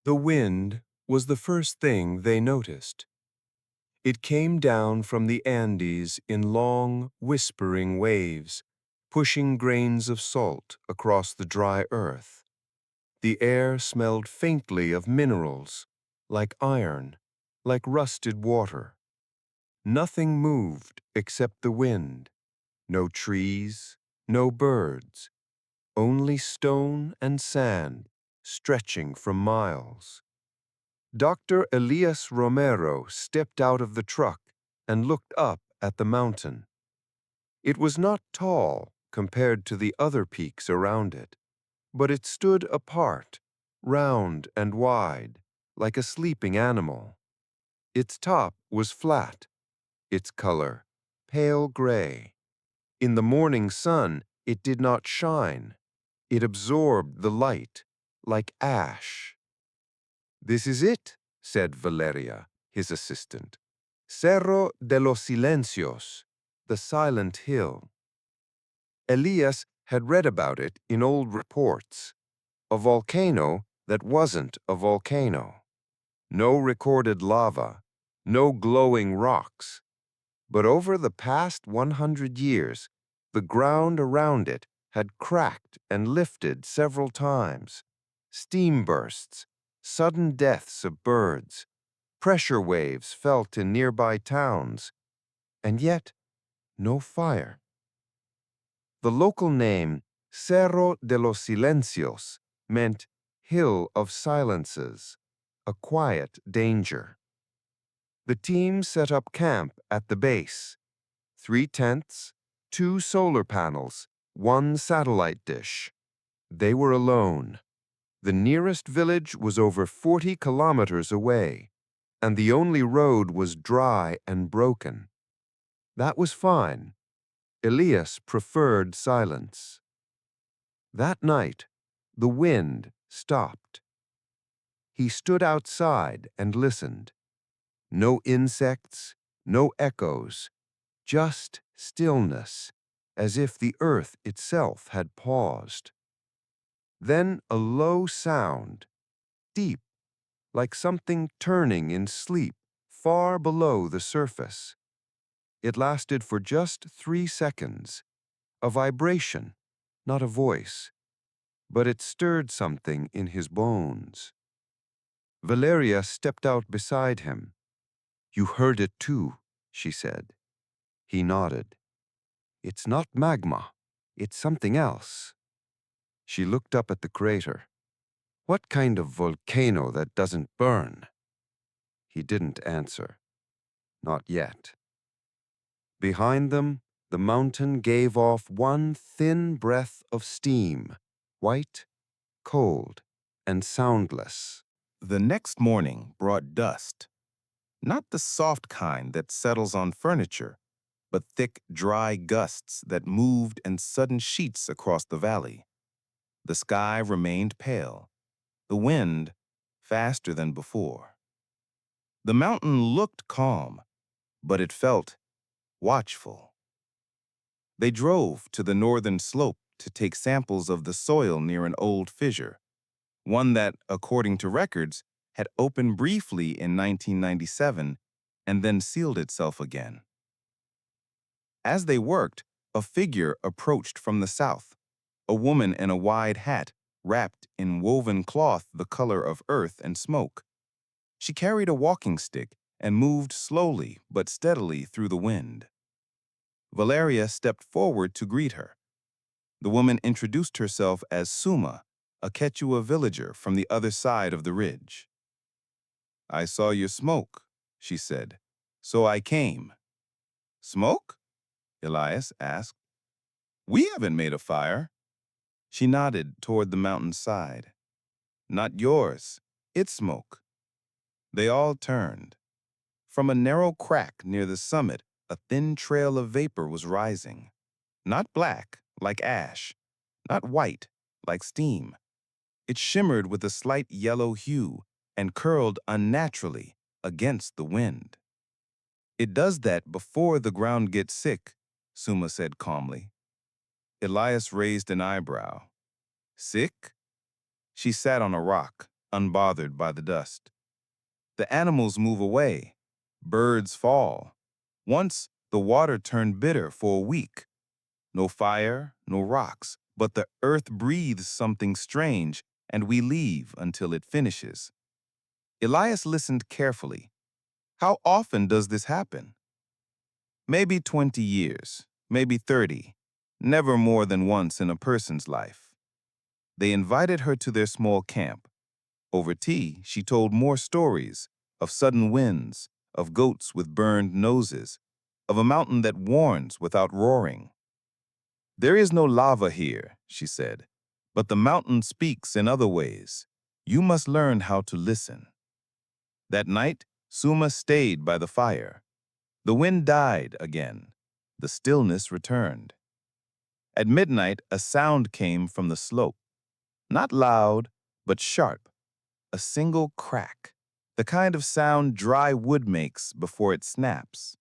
The wind was the first thing they noticed. It came down from the Andes in long, whispering waves, pushing grains of salt across the dry earth. The air smelled faintly of minerals, like iron, like rusted water. Nothing moved except the wind. No trees, no birds, only stone and sand stretching for miles. Dr. Elias Romero stepped out of the truck and looked up at the mountain. It was not tall compared to the other peaks around it, but it stood apart, round and wide, like a sleeping animal. Its top was flat, its color pale gray. In the morning sun, it did not shine. It absorbed the light, like ash. "This is it," said Valeria, his assistant. "Cerro de los Silencios, the Silent Hill." Elias had read about it in old reports. A volcano that wasn't a volcano. No recorded lava, no glowing rocks. But over the past 100 years, the ground around it had cracked and lifted several times. Steam bursts, sudden deaths of birds, pressure waves felt in nearby towns, and yet no fire. The local name, Cerro de los Silencios, meant Hill of Silences, a quiet danger. The team set up camp at the base. 3 tents, 2 solar panels, 1 satellite dish. They were alone. The nearest village was over 40 kilometers away, and the only road was dry and broken. That was fine. Elias preferred silence. That night, the wind stopped. He stood outside and listened. No insects, no echoes, just stillness, as if the earth itself had paused. Then a low sound, deep, like something turning in sleep, far below the surface. It lasted for just 3 seconds, a vibration, not a voice, but it stirred something in his bones. Valeria stepped out beside him. "You heard it too," she said. He nodded. "It's not magma. It's something else." She looked up at the crater. "What kind of volcano that doesn't burn?" He didn't answer. Not yet. Behind them, the mountain gave off one thin breath of steam, white, cold, and soundless. The next morning brought dust, not the soft kind that settles on furniture, but thick, dry gusts that moved in sudden sheets across the valley. The sky remained pale, the wind faster than before. The mountain looked calm, but it felt watchful. They drove to the northern slope to take samples of the soil near an old fissure, one that, according to records, had opened briefly in 1997 and then sealed itself again. As they worked, a figure approached from the south, a woman in a wide hat wrapped in woven cloth the color of earth and smoke. She carried a walking stick and moved slowly but steadily through the wind. Valeria stepped forward to greet her. The woman introduced herself as Suma, a Quechua villager from the other side of the ridge. "I saw your smoke," she said, "so I came." "Smoke?" Elias asked. "We haven't made a fire." She nodded toward the mountain's side. "Not yours. It's smoke." They all turned. From a narrow crack near the summit, a thin trail of vapor was rising. Not black, like ash. Not white, like steam. It shimmered with a slight yellow hue and curled unnaturally against the wind. "It does that before the ground gets sick," Suma said calmly. Elias raised an eyebrow. "Sick?" She sat on a rock, unbothered by the dust. The animals move away. Birds fall. Once, the water turned bitter for a week. No fire, no rocks, but the earth breathes something strange, and we leave until it finishes. Elias listened carefully. How often does this happen? Maybe 20 years, maybe 30, never more than once in a person's life. They invited her to their small camp. Over tea, she told more stories of sudden winds, of goats with burned noses, of a mountain that warns without roaring. There is no lava here, she said, but the mountain speaks in other ways. You must learn how to listen. That night, Suma stayed by the fire. The wind died again. The stillness returned. At midnight, a sound came from the slope. Not loud, but sharp. A single crack. The kind of sound dry wood makes before it snaps.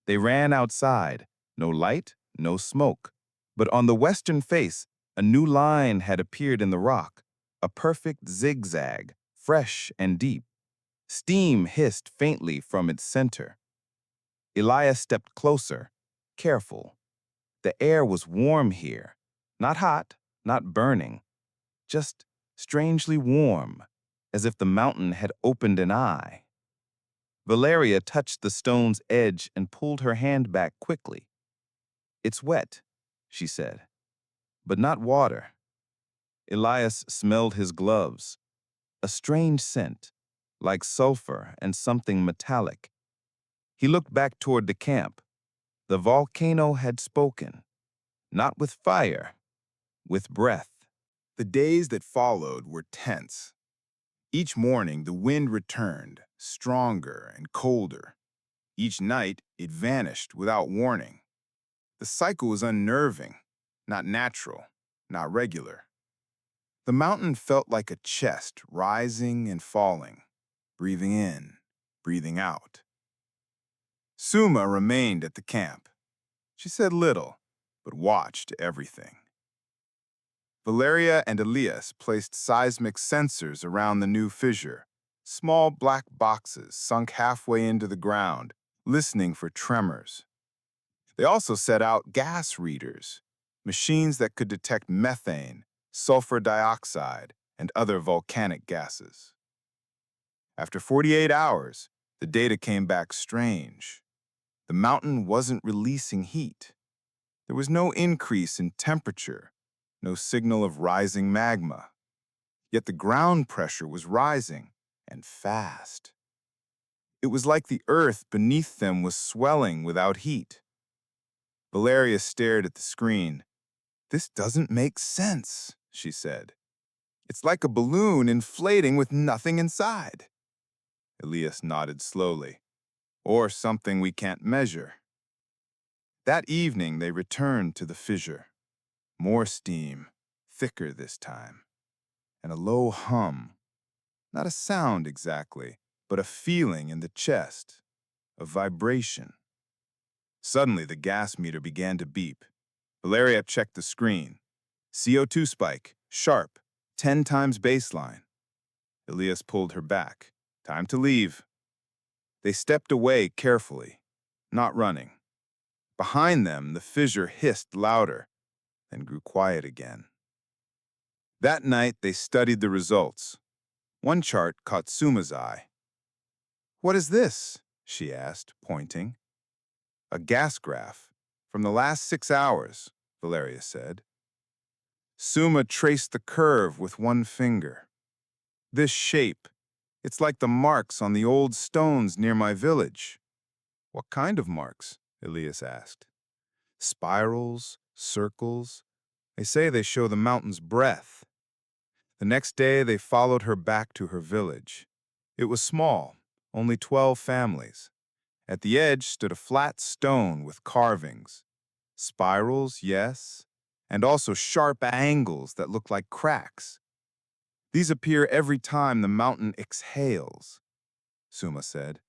They ran outside. No light, no smoke. But on the western face, a new line had appeared in the rock. A perfect zigzag, fresh and deep. Steam hissed faintly from its center. Elias stepped closer, careful. The air was warm here. Not hot, not burning. Just strangely warm, as if the mountain had opened an eye. Valeria touched the stone's edge and pulled her hand back quickly. It's wet, she said, but not water. Elias smelled his gloves. A strange scent, like sulfur and something metallic. He looked back toward the camp. The volcano had spoken, not with fire, with breath. The days that followed were tense. Each morning, the wind returned, stronger and colder. Each night, it vanished without warning. The cycle was unnerving, not natural, not regular. The mountain felt like a chest rising and falling, breathing in, breathing out. Suma remained at the camp. She said little, but watched everything. Valeria and Elias placed seismic sensors around the new fissure, small black boxes sunk halfway into the ground, listening for tremors. They also set out gas readers, machines that could detect methane, sulfur dioxide, and other volcanic gases. After 48 hours, the data came back strange. The mountain wasn't releasing heat. There was no increase in temperature, no signal of rising magma. Yet the ground pressure was rising, and fast. It was like the earth beneath them was swelling without heat. Valeria stared at the screen. "This doesn't make sense," she said. "It's like a balloon inflating with nothing inside." Elias nodded slowly. "Or something we can't measure." That evening, they returned to the fissure. More steam, thicker this time, and a low hum. Not a sound exactly, but a feeling in the chest, a vibration. Suddenly, the gas meter began to beep. Valeria checked the screen. CO2 spike, sharp, 10 times baseline. Elias pulled her back. "Time to leave." They stepped away carefully, not running. Behind them, the fissure hissed louder, then grew quiet again. That night, they studied the results. One chart caught Suma's eye. "What is this?" she asked, pointing. "A gas graph from the last 6 hours," Valeria said. Suma traced the curve with one finger. "This shape, it's like the marks on the old stones near my village." "What kind of marks?" Elias asked. "Spirals, circles. They say they show the mountain's breath." The next day, they followed her back to her village. It was small, only 12 families. At the edge stood a flat stone with carvings. Spirals, yes, and also sharp angles that look like cracks. "These appear every time the mountain exhales," Suma said.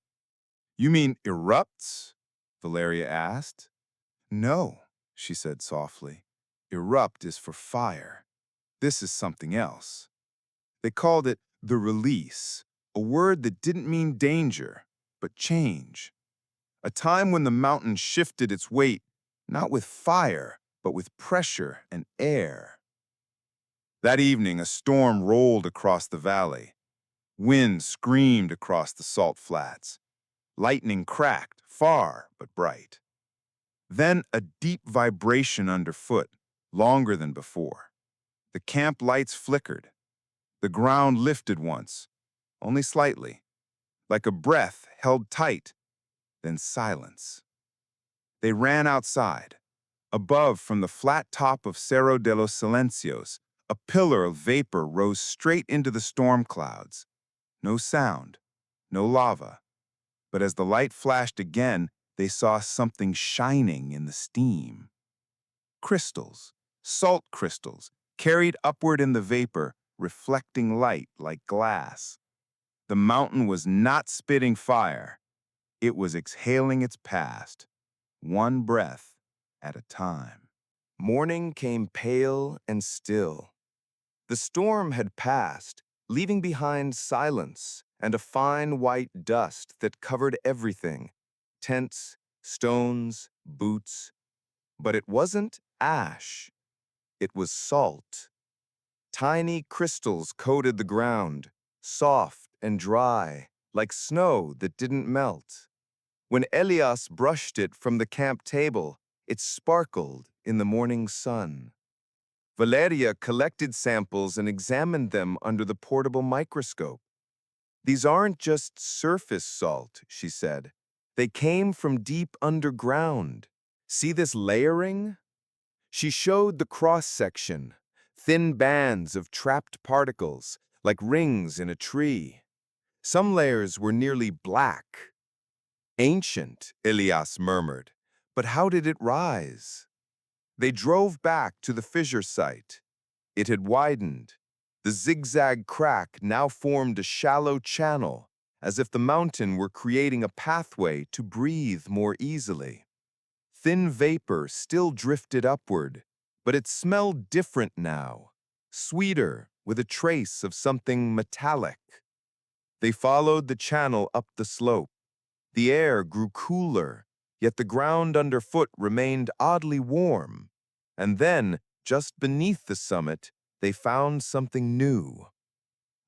"You mean erupts?" Valeria asked. "No," she said softly. "Erupt is for fire. This is something else. They called it The release, a word that didn't mean danger, but change. A time when the mountain shifted its weight, not with fire, but with pressure and air. That evening, a storm rolled across the valley. Wind screamed across the salt flats. Lightning cracked, far but bright. Then a deep vibration underfoot, longer than before. The camp lights flickered. The ground lifted once, only slightly, like a breath held tight, then silence. They ran outside. Above, from the flat top of Cerro de los Silencios, a pillar of vapor rose straight into the storm clouds. No sound, no lava. But as the light flashed again, they saw something shining in the steam. Crystals, salt crystals, carried upward in the vapor, reflecting light like glass. The mountain was not spitting fire. It was exhaling its past, one breath at a time. Morning came pale and still. The storm had passed, leaving behind silence and a fine white dust that covered everything: tents, stones, boots. But it wasn't ash. It was salt. Tiny crystals coated the ground, soft and dry, like snow that didn't melt. When Elias brushed it from the camp table, it sparkled in the morning sun. Valeria collected samples and examined them under the portable microscope. These aren't just surface salt, she said. They came from deep underground. See this layering? She showed the cross-section, thin bands of trapped particles, like rings in a tree. Some layers were nearly black. Ancient, Elias murmured. But how did it rise? They drove back to the fissure site. It had widened. The zigzag crack now formed a shallow channel, as if the mountain were creating a pathway to breathe more easily. Thin vapor still drifted upward, but it smelled different now, sweeter, with a trace of something metallic. They followed the channel up the slope. The air grew cooler, yet the ground underfoot remained oddly warm. And then, just beneath the summit, they found something new.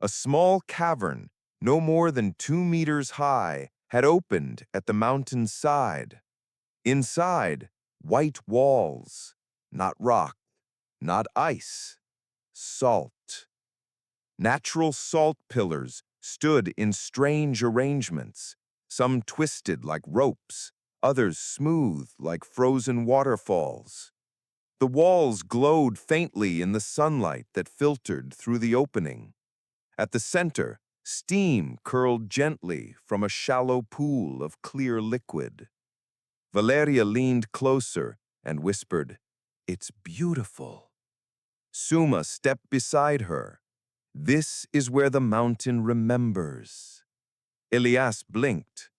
A small cavern, no more than 2 meters high, had opened at the mountain's side. Inside, white walls, not rock, not ice, salt. Natural salt pillars stood in strange arrangements, some twisted like ropes, others smooth like frozen waterfalls. The walls glowed faintly in the sunlight that filtered through the opening. At the center, steam curled gently from a shallow pool of clear liquid. Valeria leaned closer and whispered, "It's beautiful." Suma stepped beside her. "This is where the mountain remembers." Elias blinked.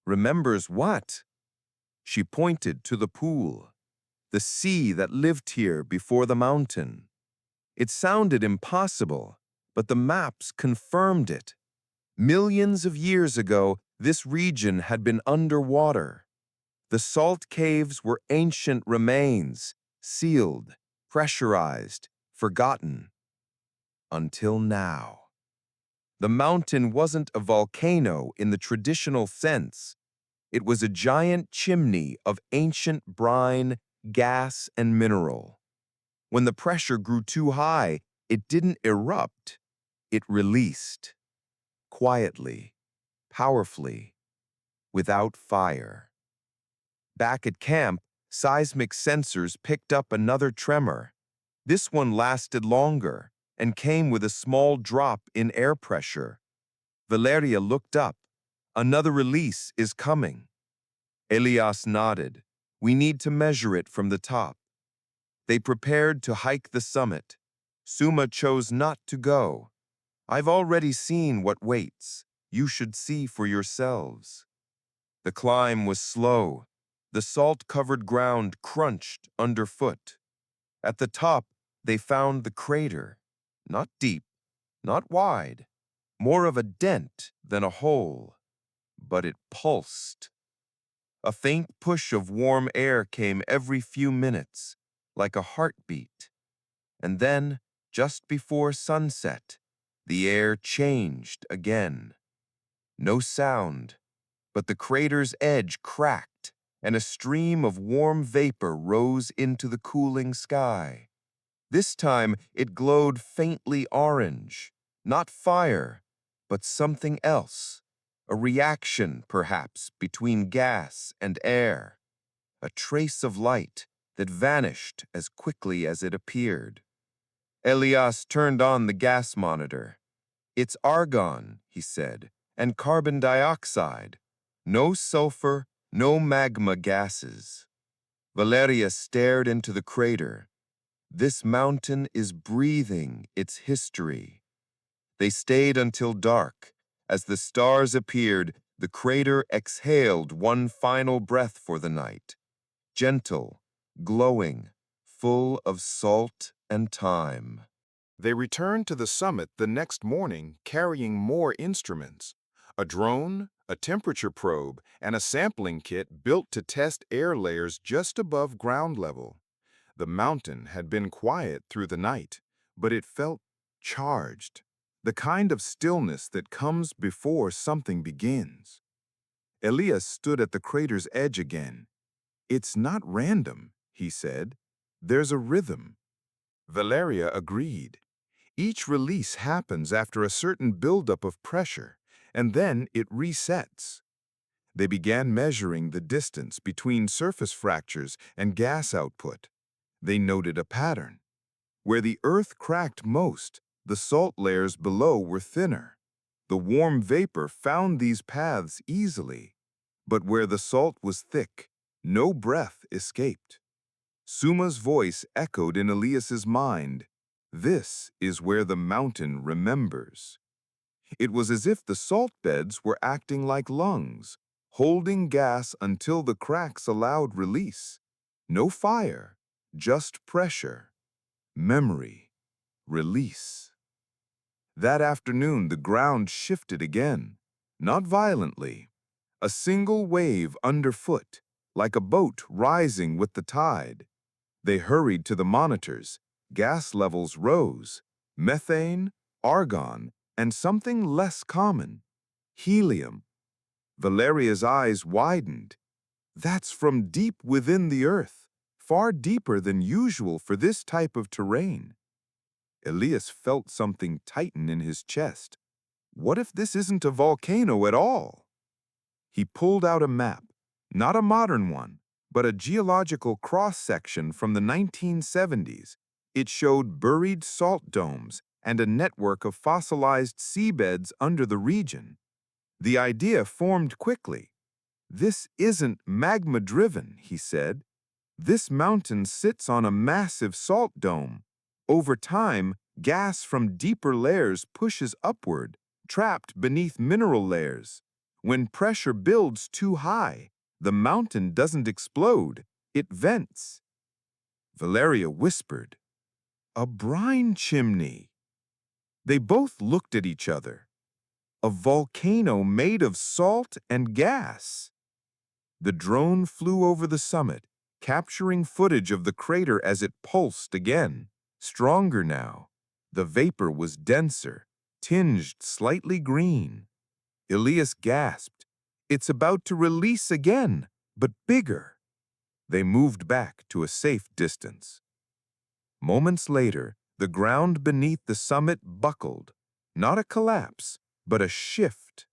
"Remembers what?" She pointed to the pool, the sea that lived here before the mountain. It sounded impossible, but the maps confirmed it. Millions of years ago, this region had been underwater. The salt caves were ancient remains, sealed, pressurized, forgotten. Until now. The mountain wasn't a volcano in the traditional sense. It was a giant chimney of ancient brine, gas, and mineral. When the pressure grew too high, it didn't erupt. It released. Quietly, powerfully, without fire. Back at camp, seismic sensors picked up another tremor. This one lasted longer and came with a small drop in air pressure. Valeria looked up. "Another release is coming." Elias nodded. "We need to measure it from the top." They prepared to hike the summit. Suma chose not to go. "I've already seen what waits. You should see for yourselves." The climb was slow. The salt-covered ground crunched underfoot. At the top, they found the crater. Not deep, not wide, more of a dent than a hole, but it pulsed. A faint push of warm air came every few minutes, like a heartbeat. And then, just before sunset, the air changed again. No sound, but the crater's edge cracked, and a stream of warm vapor rose into the cooling sky. This time it glowed faintly orange, not fire, but something else, a reaction, perhaps, between gas and air, a trace of light that vanished as quickly as it appeared. Elias turned on the gas monitor. "It's argon," he said, "and carbon dioxide. No sulfur, no magma gases." Valeria stared into the crater. This mountain is breathing its history. They stayed until dark. As the stars appeared, the crater exhaled one final breath for the night. Gentle, glowing, full of salt and time. They returned to the summit the next morning carrying more instruments, a drone, a temperature probe, and a sampling kit built to test air layers just above ground level. The mountain had been quiet through the night, but it felt charged, the kind of stillness that comes before something begins. Elias stood at the crater's edge again. "It's not random," he said. "There's a rhythm." Valeria agreed. Each release happens after a certain buildup of pressure, and then it resets. They began measuring the distance between surface fractures and gas output. They noted a pattern. Where the Earth cracked most, the salt layers below were thinner. The warm vapor found these paths easily. But where the salt was thick, no breath escaped. Suma's voice echoed in Elias's mind. This is where the mountain remembers. It was as if the salt beds were acting like lungs, holding gas until the cracks allowed release. No fire, just pressure, memory, release. That afternoon, the ground shifted again, not violently. A single wave underfoot, like a boat rising with the tide. They hurried to the monitors. Gas levels rose. Methane, argon, and something less common, helium. Valeria's eyes widened. That's from deep within the Earth, far deeper than usual for this type of terrain. Elias felt something tighten in his chest. What if this isn't a volcano at all? He pulled out a map, not a modern one, but a geological cross-section from the 1970s. It showed buried salt domes and a network of fossilized seabeds under the region. The idea formed quickly. This isn't magma-driven, he said. This mountain sits on a massive salt dome. Over time, gas from deeper layers pushes upward, trapped beneath mineral layers. When pressure builds too high, the mountain doesn't explode, it vents. Valeria whispered, "A brine chimney." They both looked at each other. A volcano made of salt and gas. The drone flew over the summit, capturing footage of the crater as it pulsed again, stronger now. The vapor was denser, tinged slightly green. Elias gasped. "It's about to release again, but bigger." They moved back to a safe distance. Moments later, the ground beneath the summit buckled. Not a collapse, but a shift.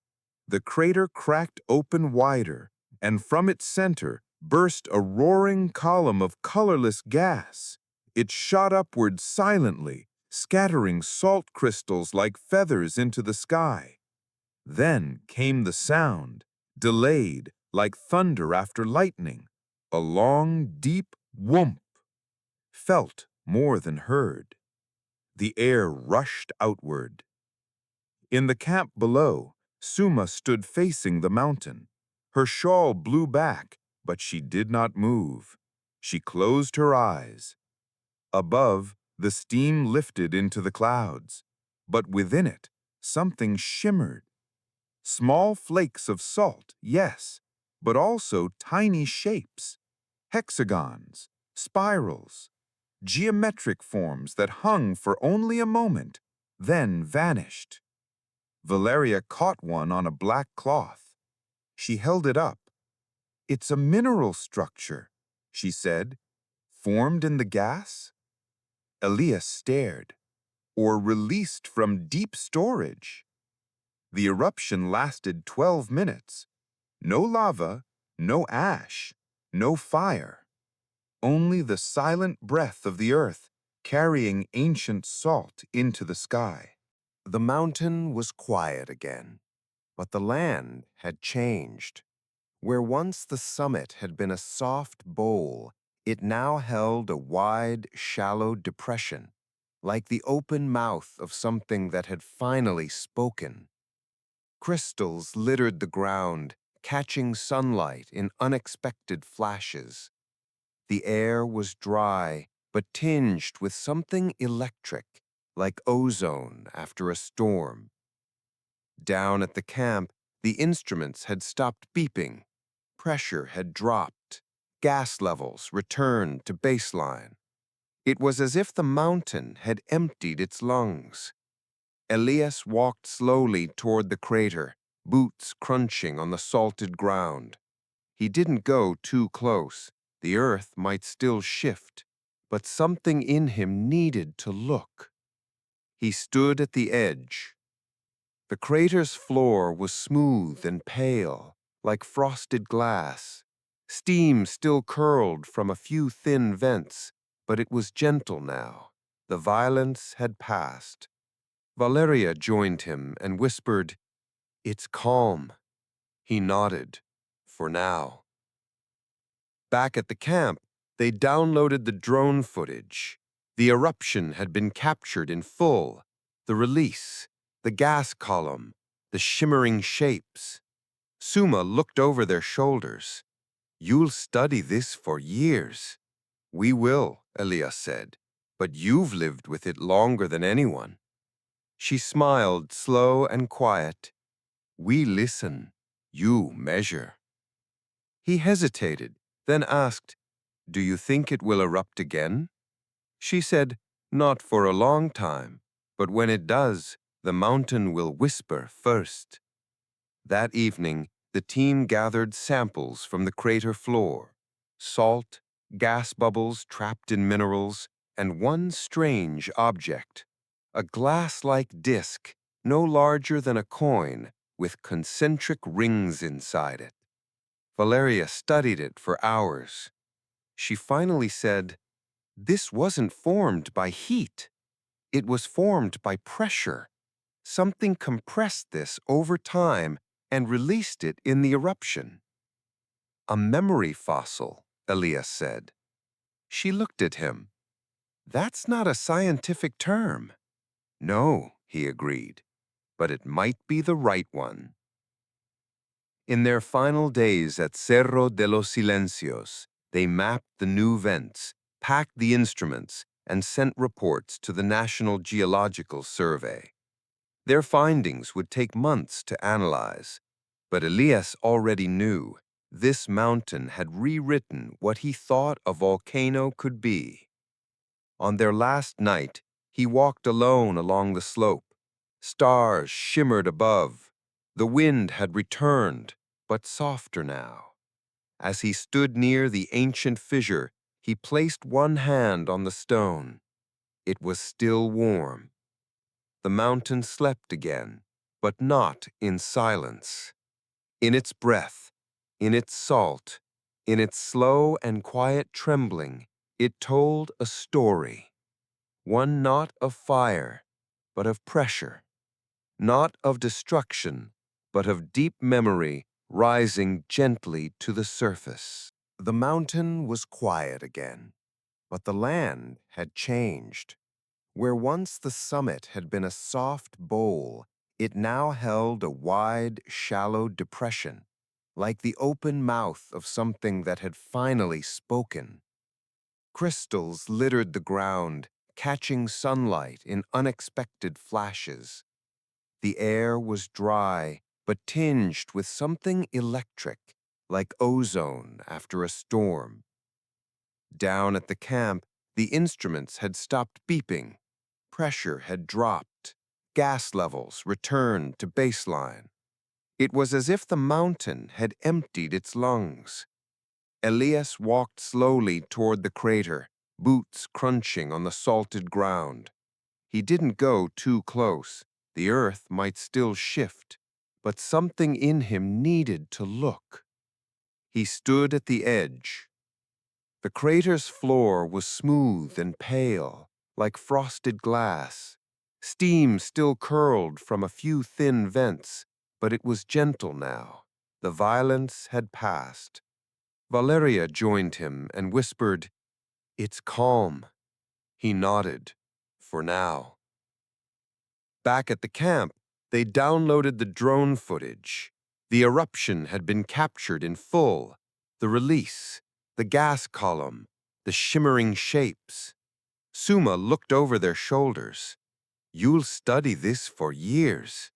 The crater cracked open wider, and from its center burst a roaring column of colorless gas. It shot upward silently, scattering salt crystals like feathers into the sky. Then came the sound, delayed, like thunder after lightning, a long, deep whoomp, felt more than heard. The air rushed outward. In the camp below, Suma stood facing the mountain. Her shawl blew back, but she did not move. She closed her eyes. Above, the steam lifted into the clouds, but within it, Something shimmered. Small flakes of salt, yes, but also tiny shapes. Hexagons, spirals, geometric forms that hung for only a moment, then vanished. Valeria caught one on a black cloth. She held it up. "It's a mineral structure," she said. "Formed in the gas?" Elias stared. "Or released from deep storage." The eruption lasted 12 minutes. No lava, no ash, no fire. Only the silent breath of the earth carrying ancient salt into the sky. The mountain was quiet again, but the land had changed. Where once the summit had been a soft bowl, it now held a wide, shallow depression, like the open mouth of something that had finally spoken. Crystals littered the ground, catching sunlight in unexpected flashes. The air was dry, but tinged with something electric, like ozone after a storm. Down at the camp, the instruments had stopped beeping. Pressure had dropped. Gas levels returned to baseline. It was as if the mountain had emptied its lungs. Elias walked slowly toward the crater, boots crunching on the salted ground. He didn't go too close. The earth might still shift, but something in him needed to look. He stood at the edge. The crater's floor was smooth and pale, like frosted glass. Steam still curled from a few thin vents, but it was gentle now. The violence had passed. Valeria joined him and whispered, "It's calm." He nodded, for now. Back at the camp, they downloaded the drone footage. The eruption had been captured in full. The release, the gas column, the shimmering shapes. Suma looked over their shoulders. "You'll study this for years." "We will," Elias said, "but you've lived with it longer than anyone." She smiled, slow and quiet. "We listen. You measure." He hesitated, then asked, "Do you think it will erupt again?" She said, "Not for a long time, but when it does, the mountain will whisper first." That evening, the team gathered samples from the crater floor: salt, gas bubbles trapped in minerals, and one strange object, a glass-like disc no larger than a coin with concentric rings inside it. Valeria studied it for hours. She finally said, "This wasn't formed by heat. It was formed by pressure. Something compressed this over time and released it in the eruption." "A memory fossil," Elias said. She looked at him. "That's not a scientific term." "No," he agreed, "but it might be the right one." In their final days at Cerro de los Silencios, they mapped the new vents, packed the instruments, and sent reports to the National Geological Survey. Their findings would take months to analyze, but Elias already knew this mountain had rewritten what he thought a volcano could be. On their last night, he walked alone along the slope. Stars shimmered above. The wind had returned, but softer now. As he stood near the ancient fissure, he placed one hand on the stone. It was still warm. The mountain slept again, but not in silence. In its breath, in its salt, in its slow and quiet trembling, it told a story. One not of fire, but of pressure. Not of destruction, but of deep memory rising gently to the surface. The mountain was quiet again, but the land had changed. Where once the summit had been a soft bowl, it now held a wide, shallow depression, like the open mouth of something that had finally spoken. Crystals littered the ground, catching sunlight in unexpected flashes. The air was dry, but tinged with something electric, like ozone after a storm. Down at the camp, the instruments had stopped beeping. Pressure had dropped. Gas levels returned to baseline. It was as if the mountain had emptied its lungs. Elias walked slowly toward the crater, boots crunching on the salted ground. He didn't go too close. The earth might still shift, but something in him needed to look. He stood at the edge. The crater's floor was smooth and pale, like frosted glass. Steam still curled from a few thin vents, but it was gentle now. The violence had passed. Valeria joined him and whispered, "It's calm." He nodded, for now. Back at the camp, they downloaded the drone footage. The eruption had been captured in full. The release, the gas column, the shimmering shapes. Suma looked over their shoulders. "You'll study this for years."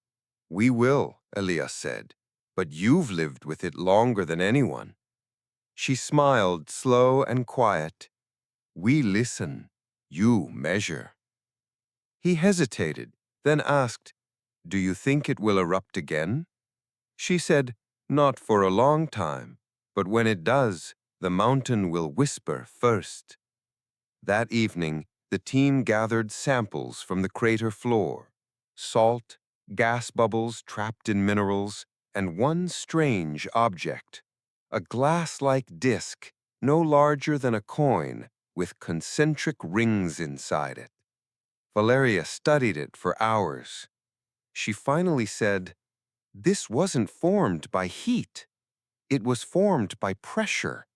"We will," Elias said, "but you've lived with it longer than anyone." She smiled, slow and quiet. "We listen. You measure." He hesitated, then asked, "Do you think it will erupt again?" She said, "Not for a long time, but when it does, the mountain will whisper first." That evening, the team gathered samples from the crater floor: salt, gas bubbles trapped in minerals, and one strange object, a glass-like disc, no larger than a coin, with concentric rings inside it. Valeria studied it for hours. She finally said, "This wasn't formed by heat. It was formed by pressure.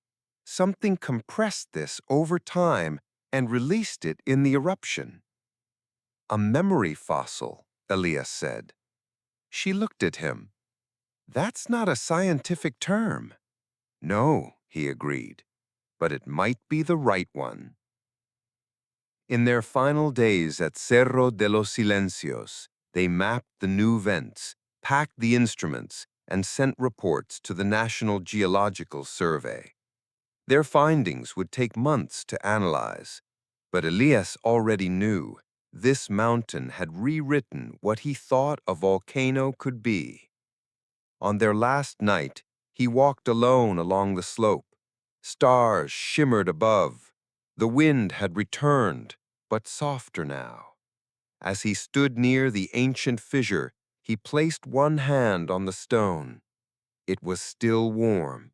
Something compressed this over time and released it in the eruption." "A memory fossil," Elias said. She looked at him. "That's not a scientific term." "No," he agreed, "but it might be the right one." In their final days at Cerro de los Silencios, they mapped the new vents, packed the instruments, and sent reports to the National Geological Survey. Their findings would take months to analyze, but Elias already knew this mountain had rewritten what he thought a volcano could be. On their last night, he walked alone along the slope. Stars shimmered above. The wind had returned, but softer now. As he stood near the ancient fissure, he placed one hand on the stone. It was still warm.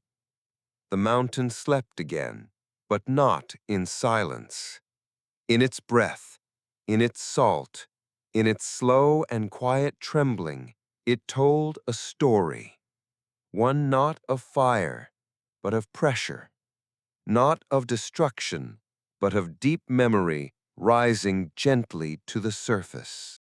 The mountain slept again, but not in silence. In its breath, in its salt, in its slow and quiet trembling, it told a story. One not of fire, but of pressure. Not of destruction, but of deep memory rising gently to the surface.